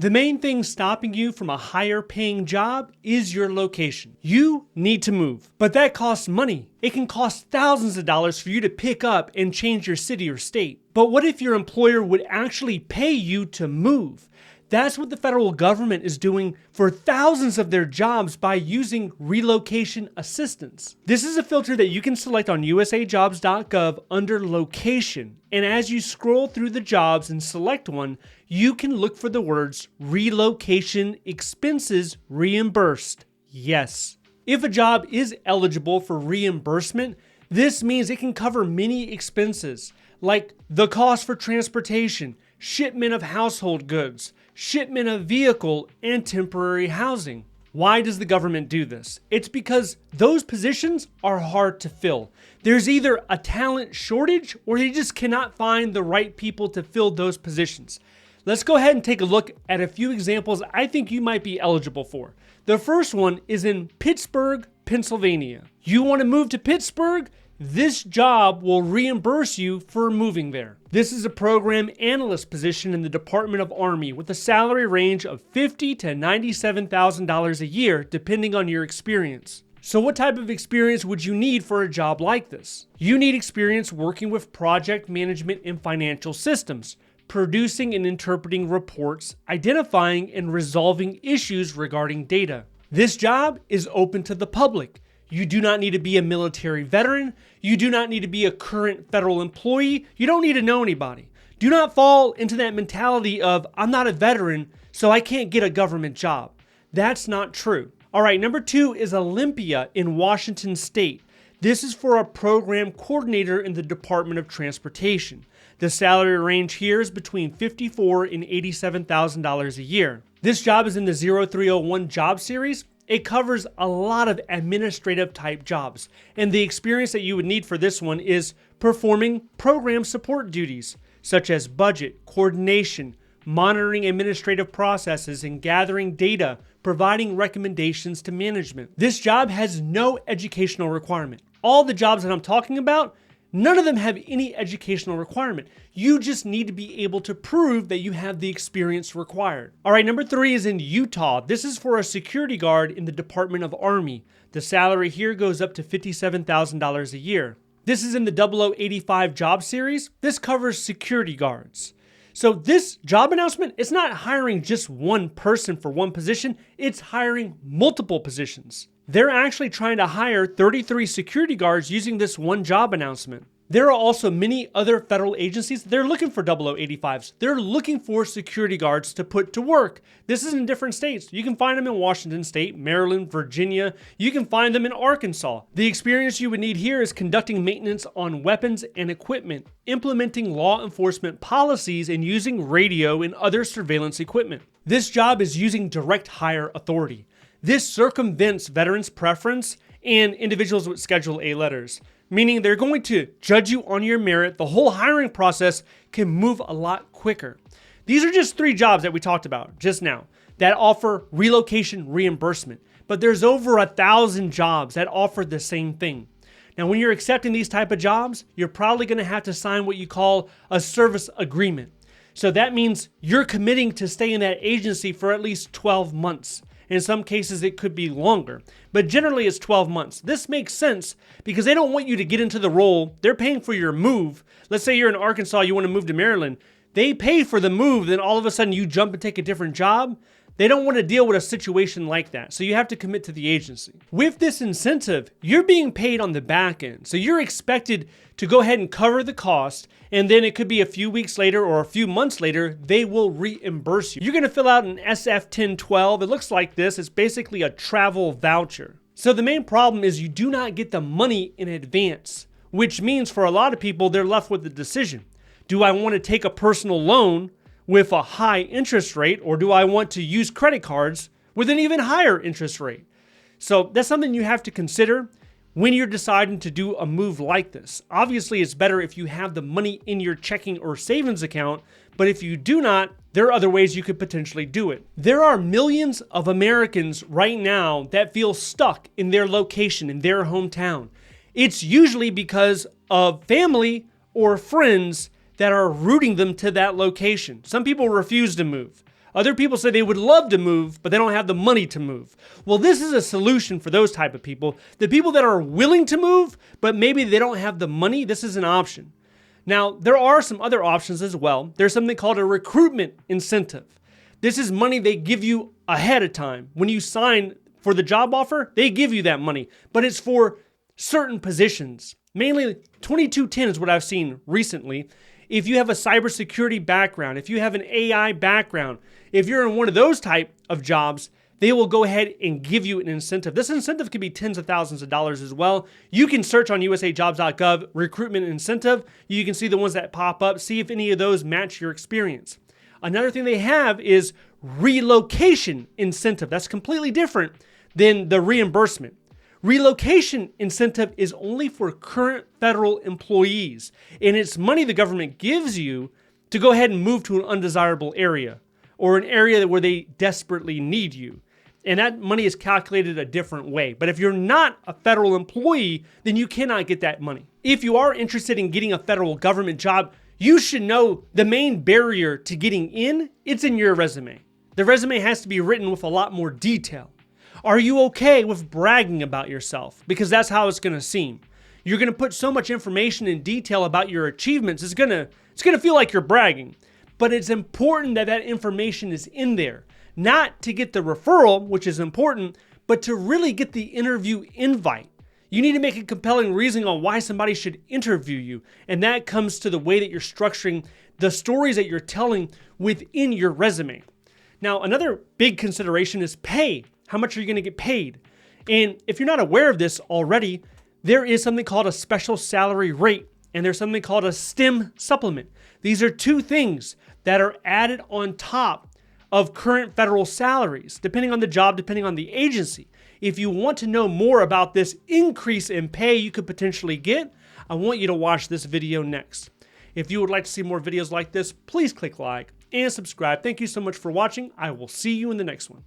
The main thing stopping you from a higher paying job is your location. You need to move, but that costs money. It can cost thousands of dollars for you to pick up and change your city or state. But what if your employer would actually pay you to move? That's what the federal government is doing for thousands of their jobs by using relocation assistance. This is a filter that you can select on usajobs.gov under location. And as you scroll through the jobs and select one, you can look for the words relocation expenses reimbursed. Yes. If a job is eligible for reimbursement, this means it can cover many expenses like the cost for transportation, shipment of household goods, shipment of vehicle, and temporary housing. Why does the government do this? It's because those positions are hard to fill. There's either a talent shortage or they just cannot find the right people to fill those positions. Let's go ahead and take a look at a few examples I think you might be eligible for. The first one is in Pittsburgh, Pennsylvania. You want to move to Pittsburgh? This job will reimburse you for moving there. This is a program analyst position in the Department of Army with a salary range of $50,000 to $97,000 a year, depending on your experience. So what type of experience would you need for a job like this? You need experience working with project management and financial systems, producing and interpreting reports, identifying and resolving issues regarding data. This job is open to the public. You do not need to be a military veteran. You do not need to be a current federal employee. You don't need to know anybody. Do not fall into that mentality of, I'm not a veteran, so I can't get a government job. That's not true. All right, number 2 is Olympia in Washington State. This is for a program coordinator in the Department of Transportation. The salary range here is between $54,000 and $87,000 a year. This job is in the 0301 job series. It covers a lot of administrative type jobs, and the experience that you would need for this one is performing program support duties, such as budget, coordination, monitoring administrative processes, and gathering data, providing recommendations to management. This job has no educational requirement. All the jobs that I'm talking about, none of them have any educational requirement. You just need to be able to prove that you have the experience required. All right, number 3 is in Utah. This is for a security guard in the Department of Army. The salary here goes up to $57,000 a year. This is in the 0085 job series. This covers security guards. So this job announcement, it's not hiring just one person for one position, it's hiring multiple positions. They're actually trying to hire 33 security guards using this one job announcement. There are also many other federal agencies. They're looking for 0085s. They're looking for security guards to put to work. This is in different states. You can find them in Washington State, Maryland, Virginia. You can find them in Arkansas. The experience you would need here is conducting maintenance on weapons and equipment, implementing law enforcement policies, and using radio and other surveillance equipment. This job is using direct hire authority. This circumvents veterans' preference and individuals with Schedule A letters, meaning they're going to judge you on your merit. The whole hiring process can move a lot quicker. These are just 3 jobs that we talked about just now that offer relocation reimbursement, but there's over 1,000 jobs that offer the same thing. Now, when you're accepting these type of jobs, you're probably going to have to sign what you call a service agreement. So that means you're committing to stay in that agency for at least 12 months. In some cases, it could be longer, but generally it's 12 months. This makes sense because they don't want you to get into the role. They're paying for your move. Let's say you're in Arkansas, you want to move to Maryland. They pay for the move, then all of a sudden you jump and take a different job. They don't want to deal with a situation like that, so you have to commit to the agency. With this incentive, you're being paid on the back end, so you're expected to go ahead and cover the cost, and then it could be a few weeks later or a few months later, they will reimburse you. You're going to fill out an SF-1012. It looks like this. It's basically a travel voucher. So the main problem is you do not get the money in advance, which means for a lot of people, they're left with the decision. Do I want to take a personal loan with a high interest rate, or do I want to use credit cards with an even higher interest rate? So that's something you have to consider when you're deciding to do a move like this. Obviously, it's better if you have the money in your checking or savings account, but if you do not, there are other ways you could potentially do it. There are millions of Americans right now that feel stuck in their location, in their hometown. It's usually because of family or friends that are rooting them to that location. Some people refuse to move. Other people say they would love to move, but they don't have the money to move. Well, this is a solution for those type of people. The people that are willing to move, but maybe they don't have the money, this is an option. Now, there are some other options as well. There's something called a recruitment incentive. This is money they give you ahead of time. When you sign for the job offer, they give you that money, but it's for certain positions. Mainly 2210 is what I've seen recently. If you have a cybersecurity background, if you have an AI background, if you're in one of those type of jobs, they will go ahead and give you an incentive. This incentive could be tens of thousands of dollars as well. You can search on usajobs.gov recruitment incentive. You can see the ones that pop up, see if any of those match your experience. Another thing they have is relocation incentive. That's completely different than the reimbursement. Relocation incentive is only for current federal employees, and it's money the government gives you to go ahead and move to an undesirable area or an area where they desperately need you. And that money is calculated a different way. But if you're not a federal employee, then you cannot get that money. If you are interested in getting a federal government job, you should know the main barrier to getting in, it's in your resume. The resume has to be written with a lot more detail. Are you okay with bragging about yourself? Because that's how it's going to seem. You're going to put so much information in detail about your achievements, it's going to feel like you're bragging. But it's important that that information is in there. Not to get the referral, which is important, but to really get the interview invite. You need to make a compelling reason on why somebody should interview you. And that comes to the way that you're structuring the stories that you're telling within your resume. Now, another big consideration is pay. How much are you going to get paid? And if you're not aware of this already, there is something called a special salary rate, and there's something called a STEM supplement. These are two things that are added on top of current federal salaries, depending on the job, depending on the agency. If you want to know more about this increase in pay you could potentially get, I want you to watch this video next. If you would like to see more videos like this, please click like and subscribe. Thank you so much for watching. I will see you in the next one.